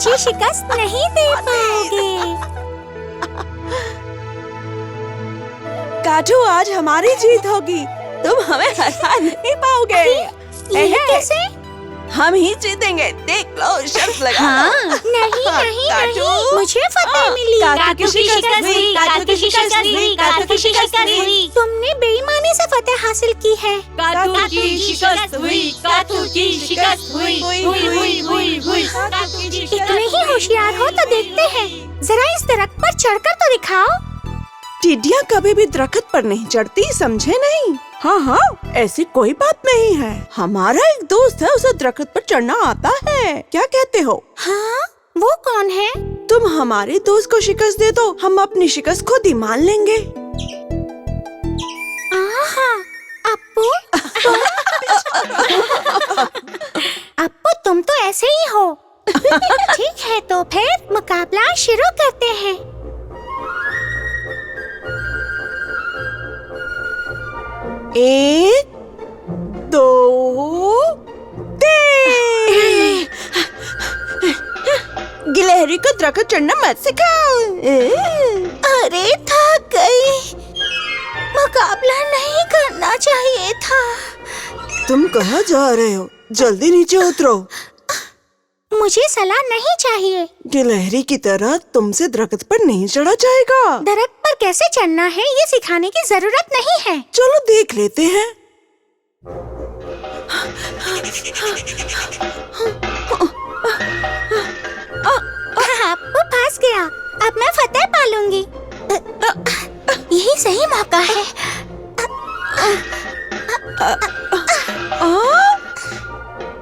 मुझे शिकस्त नहीं दे पाओगे। काटू, आज हमारी जीत होगी, तुम हमें हरा नहीं पाओगे। ये कैसे? हम ही जीतेंगे, देख लो, शर्त लगा लो। नहीं नहीं काटू। नहीं, मुझे फतेह मिली। काटू की शिकस्त हुई, काटू की शिकस्त हुई, काटू की शिकस्त हुई। तुमने बेईमानी से फतेह हासिल की है। काटू की शिकस्त हुई, काटू की शिकस्त हुई, हुई हुई हुई हुई। इतने ही होशियार हो तो देखते हैं, जरा इस दरख्त पर चढ़कर तो दिखाओ। टिड्डियाँ कभी भी दरख्त पर नहीं चढ़ती, समझे नहीं? हाँ हाँ, ऐसी कोई बात नहीं है। हमारा एक दोस्त है, उसे दरख्त पर चढ़ना आता है। क्या कहते हो? हाँ, वो कौन है? तुम हमारे दोस्त को शिकस्त दे दो, हम अपनी शिकस्त खुद ही मान लेंगे। अप्पू, अप्पू तुम तो ऐसे ही हो। ठीक है, तो फिर मुकाबला शुरू करते हैं। एक, दो, तीन। गिलहरी को दरख्त चढ़ना मत सिखाओ। अरे थक गई, मुकाबला नहीं करना चाहिए था। तुम कहाँ जा रहे हो? जल्दी नीचे उतरो। मुझे सलाह नहीं चाहिए। गिलहरी की तरह तुमसे दरख्त पर नहीं चढ़ा जाएगा। दरख्त पर कैसे चढ़ना है ये सिखाने की जरूरत नहीं है। चलो देख लेते हैं। अप्पू फंस गया, अब मैं फतेह पालूंगी। यही सही मौका है।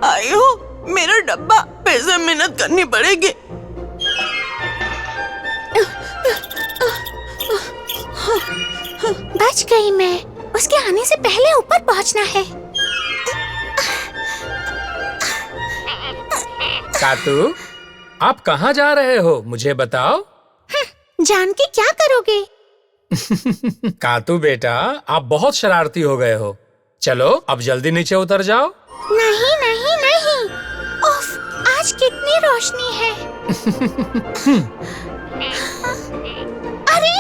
आयो, मेरा डब्बा, फिर से मेहनत करनी पड़ेगी। बच गई मैं, उसके आने से पहले ऊपर पहुंचना है। काटू, आप कहाँ जा रहे हो, मुझे बताओ। जान के क्या करोगे? काटू बेटा, आप बहुत शरारती हो गए हो। चलो अब जल्दी नीचे उतर जाओ। नहीं नहीं नहीं, उफ, आज कितनी रोशनी है। अरे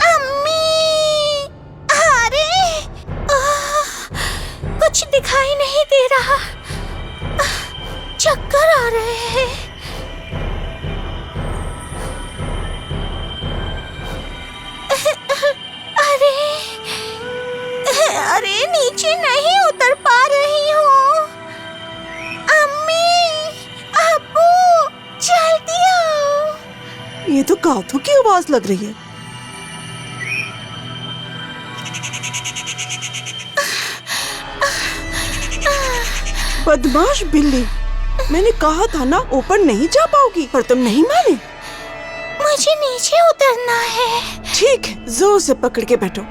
अम्मी, अरे कुछ दिखाई नहीं दे रहा, चक्कर आ रहे हैं। अरे नीचे नहीं उतर पा रही हूँ। अम्मी, अब्बू, जल्दी आओ। ये तो काथू की आवाज लग रही है। बदमाश बिल्ली, मैंने कहा था ना ऊपर नहीं जा पाओगी, पर तुम नहीं माने। मुझे नीचे उतरना है। ठीक है, जोर से पकड़ के बैठो।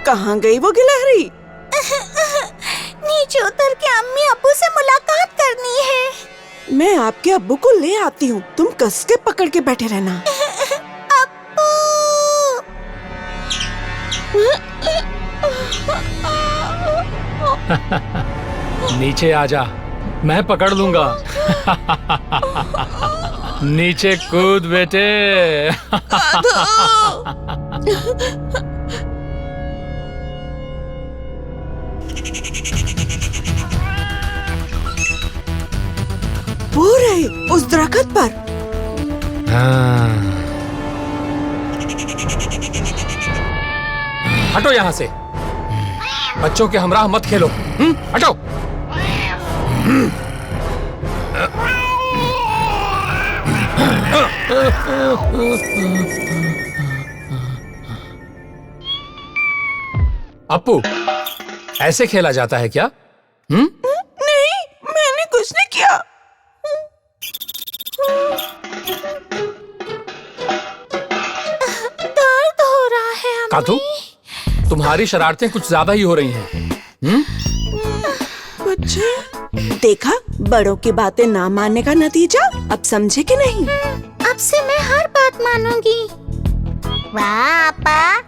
कहाँ गई वो गिलहरी? नीचे उतर के अम्मी अब्बू से मुलाकात करनी है। मैं आपके अब्बू को ले आती हूँ, तुम कस के पकड़ के बैठे रहना। अब्बू। नीचे आजा, मैं पकड़ लूंगा। नीचे कूद बेटे। वो रहे उस दरख्त पर। हटो यहाँ से, बच्चों के हमराह मत खेलो। हटो। अप्पू, ऐसे खेला जाता है क्या? नहीं, मैंने कुछ नहीं किया। दर्द हो रहा है अम्मी। काथू, तुम्हारी शरारतें कुछ ज्यादा ही हो रही हैं। बच्चे, देखा, बड़ों की बातें ना मानने का नतीजा। अब समझे कि नहीं? अब से मैं हर बात मानूंगी। वाह पापा।